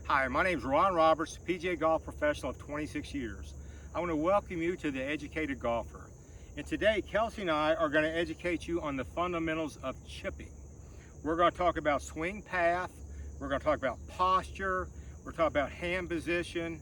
Hi, my name is Ron Roberts, PGA golf professional of 26 years. I want to welcome you to the Educated Golfer. And today, Kelsey and I are going to educate you on the fundamentals of chipping. We're going to talk about swing path, we're going to talk about posture, we're talking about hand position,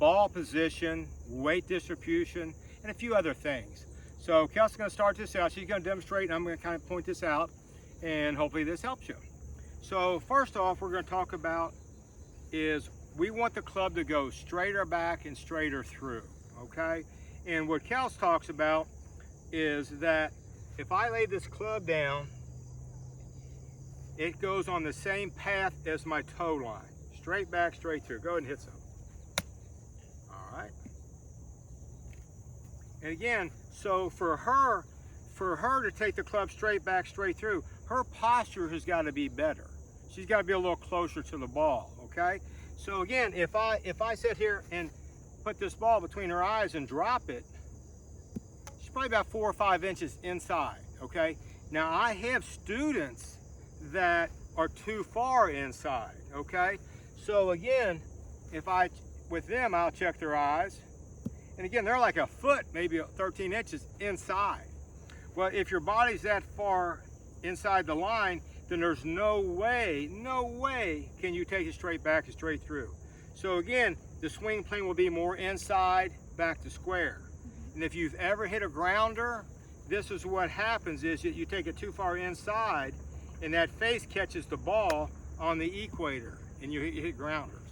ball position, weight distribution, and a few other things. So Kelsey's going to start this out. She's going to demonstrate, and I'm going to kind of point this out, and hopefully this helps you. So first off, we're going to talk about is we want the club to go straighter back and straighter through, okay? And what Kels talks about is that if I lay this club down, it goes on the same path as my toe line. Straight back, straight through. Go ahead and hit some. All right. And again, so for her to take the club straight back, straight through, her posture has got to be better. She's got to be a little closer to the ball, okay? So again, if I sit here and put this ball between her eyes and drop it, she's probably about 4 or 5 inches inside, okay? Now I have students that are too far inside, okay? So again, with them, I'll check their eyes. And again, they're like a foot, maybe 13 inches inside. Well, if your body's that far inside the line, then there's no way can you take it straight back and straight through. So again, the swing plane will be more inside, back to square. And if you've ever hit a grounder, this is what happens is that you take it too far inside and that face catches the ball on the equator and you hit grounders.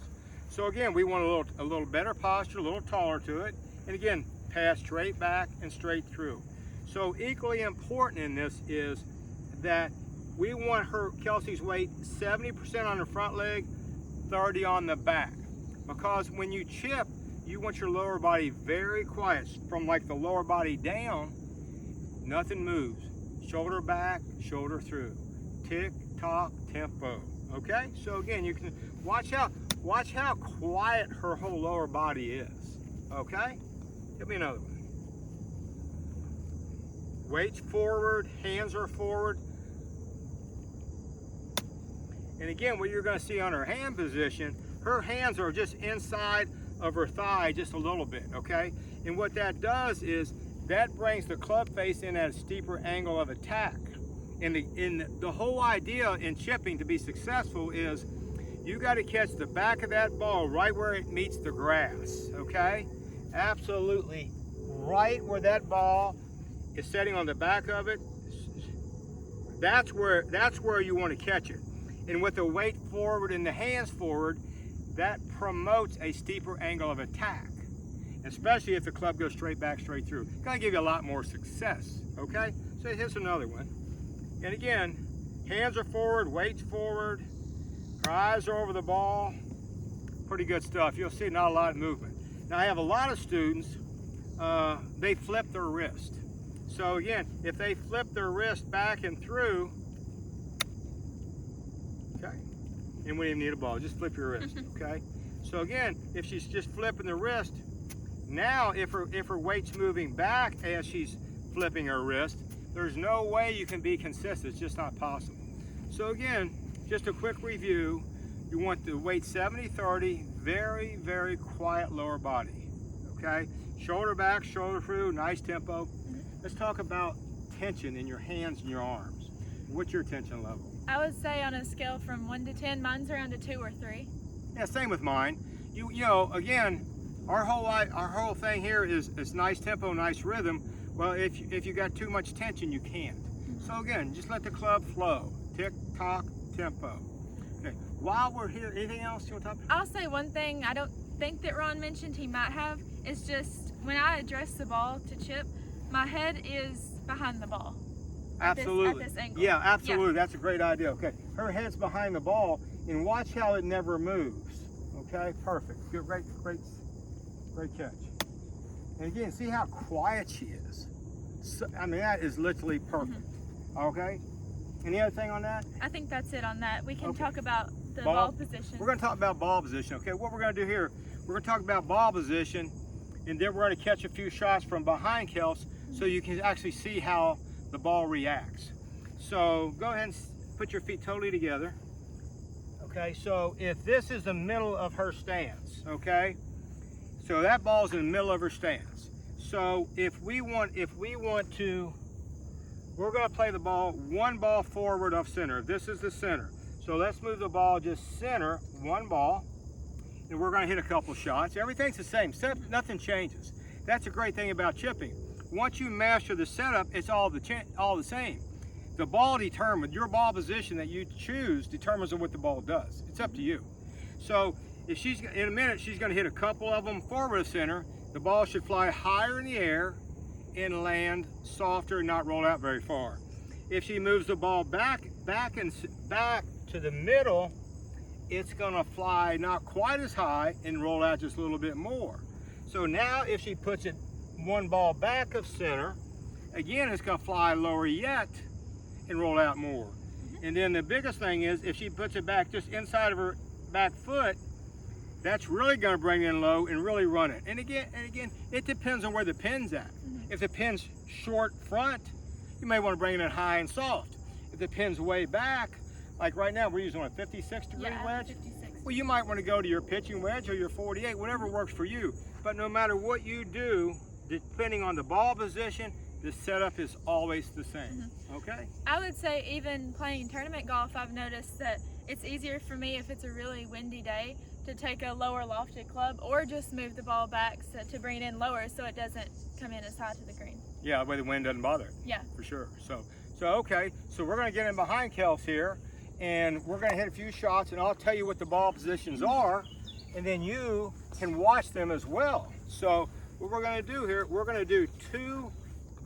So again, we want a little better posture, a little taller to it. And again, pass straight back and straight through. So equally important in this is that we want Kelsey's weight 70% on the front leg, 30 on the back. Because when you chip, you want your lower body very quiet. From like the lower body down, nothing moves. Shoulder back, shoulder through. Tick, tock, tempo. Okay? So again, you can watch how quiet her whole lower body is. Okay? Give me another one. Weights forward, hands are forward. And again, what you're going to see on her hand position, her hands are just inside of her thigh just a little bit, okay? And what that does is that brings the club face in at a steeper angle of attack. And the whole idea in chipping to be successful is you got to catch the back of that ball right where it meets the grass, okay? Absolutely right where that ball is setting on the back of it. That's where you want to catch it. And with the weight forward and the hands forward, that promotes a steeper angle of attack, especially if the club goes straight back, straight through. Gonna give you a lot more success, okay? So here's another one. And again, hands are forward, weights forward, her eyes are over the ball. Pretty good stuff. You'll see not a lot of movement. Now I have a lot of students, they flip their wrist. So again, if they flip their wrist back and through, okay, and we don't even need a ball, just flip your wrist, okay? So again, if she's just flipping the wrist, now if her weight's moving back as she's flipping her wrist, there's no way you can be consistent, it's just not possible. So again, just a quick review, you want the weight 70-30, very, very quiet lower body, okay? Shoulder back, shoulder through, nice tempo. Let's talk about tension in your hands and your arms. What's your tension level? I would say on a scale from 1 to 10, mine's around a 2 or 3. Yeah, same with mine. You know, again, our whole thing here is nice tempo, nice rhythm. Well, if you got too much tension, you can't. So again, just let the club flow. Tick, tock, tempo. Okay. While we're here, anything else you want to talk about? I'll say one thing I don't think that Ron mentioned he might have is just when I address the ball to chip, my head is behind the ball. Absolutely. At this angle. Yeah, absolutely. Yeah. That's a great idea. Okay. Her head's behind the ball, and watch how it never moves. Okay. Perfect. Good. Great catch. And again, see how quiet she is. So, I mean, that is literally perfect. Okay. Any other thing on that? I think that's it on that. We can Okay. talk about the ball position. We're going to talk about ball position. Okay. What we're going to do here, we're going to talk about ball position, and then we're going to catch a few shots from behind Kels so you can actually see how the ball reacts. So go ahead and put your feet totally together. Okay. Okay, so if this is the middle of her stance, okay, so that ball's in the middle of her stance. So if we want to, we're going to play the ball one ball forward of center. This is the center. So let's move the ball just center, one ball, and we're going to hit a couple shots. Everything's the same. Nothing changes. That's a great thing about chipping. Once you master the setup, it's all the same. The ball determined, your ball position that you choose determines what the ball does. It's up to you. So if she's, in a minute, she's going to hit a couple of them forward of center. The ball should fly higher in the air and land softer and not roll out very far. If she moves the ball back to the middle, it's going to fly not quite as high and roll out just a little bit more. So now if she puts it one ball back of center, again, it's going to fly lower yet and roll out more. And then the biggest thing is if she puts it back just inside of her back foot, that's really going to bring it in low and really run it. And again, it depends on where the pin's at. If the pin's short front, you may want to bring it in high and soft. If the pin's way back, like right now, we're using a 56-degree wedge. 56. Well, you might want to go to your pitching wedge or your 48, whatever works for you. But no matter what you do, depending on the ball position, the setup is always the same. Okay? I would say even playing tournament golf, I've noticed that it's easier for me if it's a really windy day to take a lower lofted club or just move the ball back to bring it in lower so it doesn't come in as high to the green. Yeah, that way the wind doesn't bother it. Yeah. For sure. So okay, so we're going to get in behind Kels here, and we're going to hit a few shots, and I'll tell you what the ball positions are, and then you can watch them as well. So what we're going to do here, we're going to do 2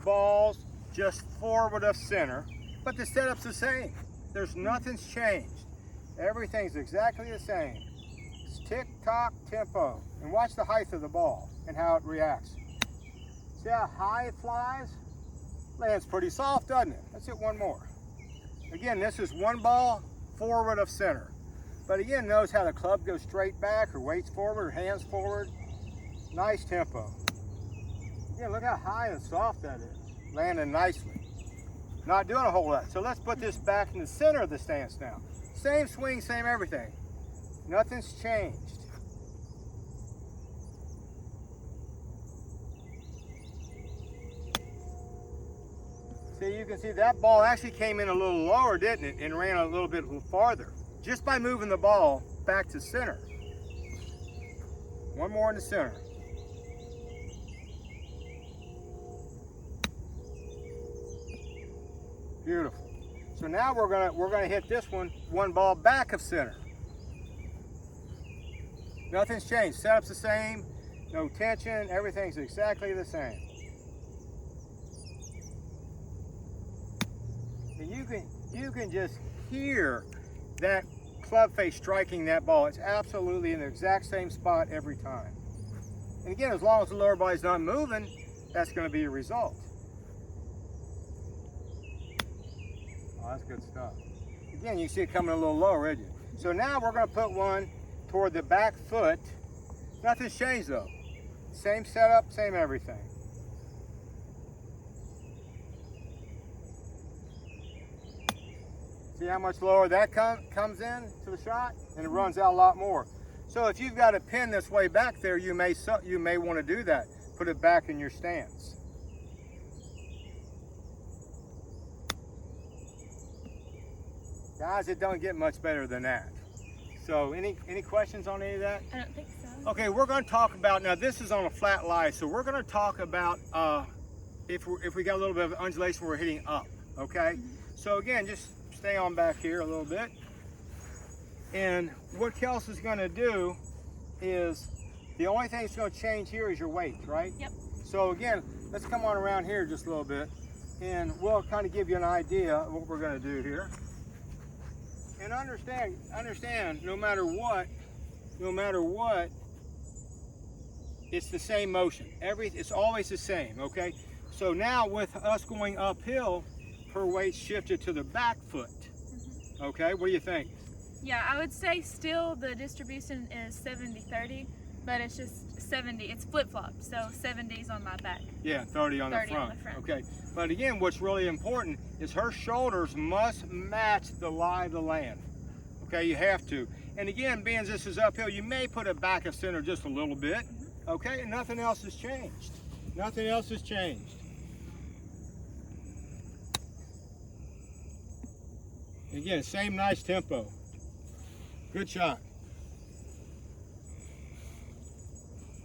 balls just forward of center, but the setup's the same. There's nothing's changed. Everything's exactly the same. It's tick-tock tempo. And watch the height of the ball and how it reacts. See how high it flies? Lands pretty soft, doesn't it? Let's hit one more. Again, this is 1 ball forward of center. But again, notice how the club goes straight back or weights forward or hands forward. Nice tempo. Yeah, look how high and soft that is. Landing nicely. Not doing a whole lot. So let's put this back in the center of the stance now. Same swing, same everything. Nothing's changed. See, you can see that ball actually came in a little lower, didn't it? And ran a little bit farther. Just by moving the ball back to center. One more in the center. Beautiful. So now we're gonna hit this one ball back of center. Nothing's changed. Setup's the same. No tension. Everything's exactly the same. And you can just hear that club face striking that ball. It's absolutely in the exact same spot every time. And again, as long as the lower body's not moving, that's going to be your result. Oh, that's good stuff. Again, you see it coming a little lower, isn't it? So now we're going to put one toward the back foot. Nothing's changed though. Same setup, same everything. See how much lower that comes in to the shot, and it runs out a lot more. So if you've got a pin that's way back there, you may want to do that. Put it back in your stance. Guys, it don't get much better than that. So any questions on any of that? I don't think so. Okay, we're going to talk about, now this is on a flat lie, so we're going to talk about if we got a little bit of undulation, we're hitting up, okay? So again, just stay on back here a little bit. And what Kels is going to do is, the only thing that's going to change here is your weight, right? Yep. So again, let's come on around here just a little bit, and we'll kind of give you an idea of what we're going to do here. And understand, no matter what, it's the same motion. It's always the same, okay? So now with us going uphill, her weight shifted to the back foot. Okay, what do you think? Yeah, I would say still the distribution is 70-30, but it's just 70. It's flip-flop, so 70's on my back. Yeah, 30 on the front. Okay, but again, what's really important is her shoulders must match the lie of the land. Okay, you have to. And again, being this is uphill, you may put it back of center just a little bit, okay? And nothing else has changed. Nothing else has changed. Again, same nice tempo. Good shot.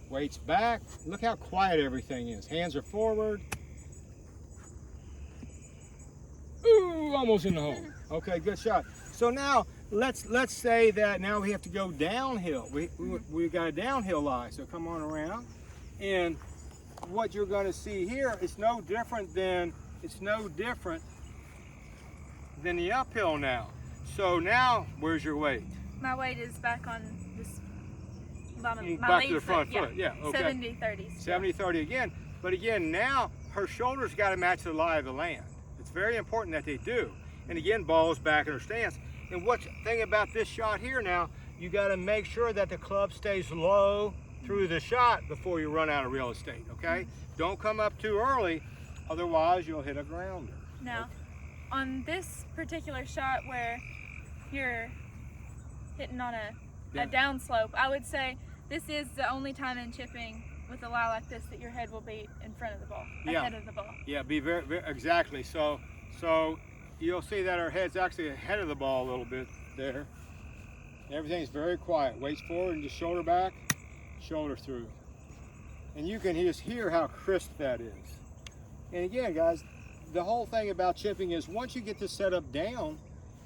Weights back. Look how quiet everything is. Hands are forward. Ooh, almost in the hole. Okay, good shot. So now let's say that now we have to go downhill. We got a downhill lie. So come on around, and what you're going to see here is no different than the uphill now. So now, where's your weight? My weight is back on this bottom, my Back lead to the front foot. Yeah, okay. 70-30. 70-30 again. But again, now her shoulders got to match the lie of the land. It's very important that they do. And again, ball's back in her stance. And what's the thing about this shot here now, you got to make sure that the club stays low through the shot before you run out of real estate, okay? Don't come up too early, otherwise you'll hit a grounder. Now, on this particular shot where you're hitting on a downslope, I would say this is the only time in chipping with a lie like this that your head will be in front of the ball, ahead of the ball. Yeah, be very exactly. So you'll see that her head's actually ahead of the ball a little bit there. Everything's very quiet. Weights forward and just shoulder back, shoulder through. And you can just hear how crisp that is. And again, guys, the whole thing about chipping is once you get the setup down,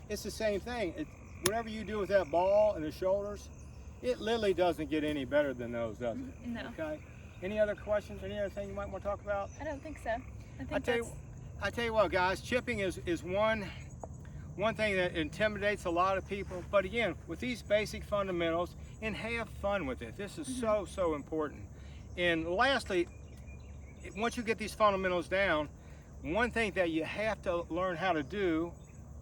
it's the same thing. Whatever you do with that ball and the shoulders, it literally doesn't get any better than those, does it? No. Okay. Any other questions? Any other thing you might want to talk about? I don't think so. I tell you what, guys, chipping is one thing that intimidates a lot of people. But again, with these basic fundamentals, and have fun with it. This is so important. And lastly, once you get these fundamentals down, one thing that you have to learn how to do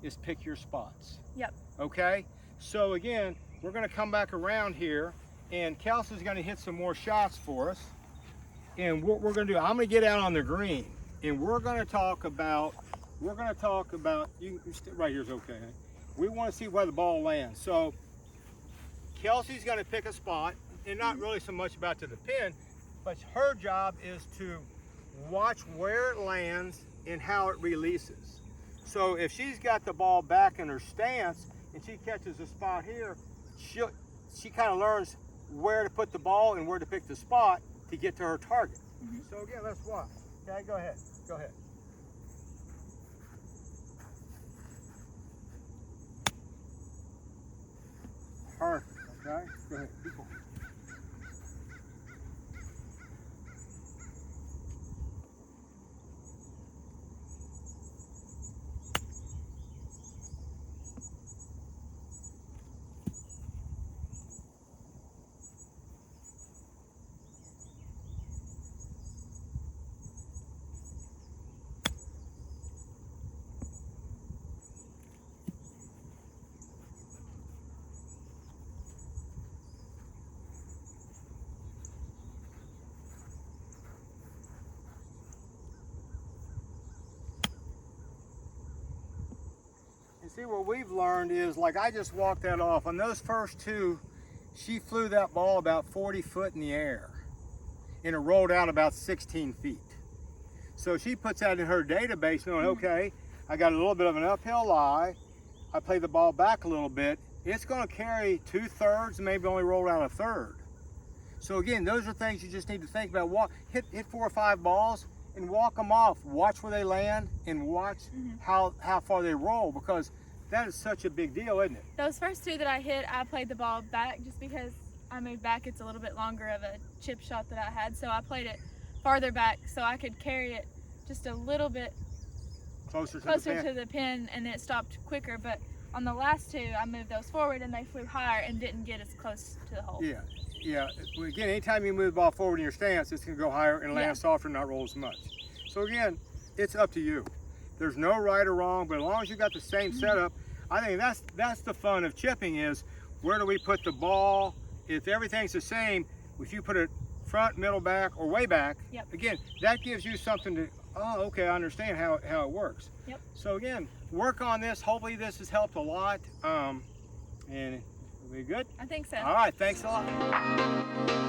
is pick your spots. Yep. Okay? So again, we're going to come back around here, and Kelsey's going to hit some more shots for us. And what we're going to do, I'm going to get out on the green, and we're going to talk about, you right here's okay. We want to see where the ball lands. So Kelsey's going to pick a spot, and not really so much about to the pin, but her job is to watch where it lands and how it releases. So if she's got the ball back in her stance and she catches a spot here, she kind of learns where to put the ball and where to pick the spot to get to her target. So again, let's watch. Okay, go ahead. Go ahead. Perfect. Okay, go ahead. Keep going. See, what we've learned is, like I just walked that off. On those first two, she flew that ball about 40 foot in the air and it rolled out about 16 feet. So she puts that in her database knowing, okay, I got a little bit of an uphill lie. I play the ball back a little bit. It's going to carry 2/3, maybe only roll out 1/3. So again, those are things you just need to think about. Hit 4 or 5 balls and walk them off. Watch where they land and watch how far they roll, because that is such a big deal, isn't it? Those first two that I hit, I played the ball back just because I moved back. It's a little bit longer of a chip shot that I had, so I played it farther back so I could carry it just a little bit closer to the pin, and then it stopped quicker. But on the last two, I moved those forward and they flew higher and didn't get as close to the hole. Yeah. Again, anytime you move the ball forward in your stance, it's going to go higher and land softer and not roll as much. So again, it's up to you. There's no right or wrong, but as long as you got the same setup, I think that's the fun of chipping, is where do we put the ball? If everything's the same, if you put it front, middle, back, or way back, again, that gives you something to, oh, okay, I understand how it works. So again, work on this. Hopefully this has helped a lot. And I think so. All right, thanks a lot.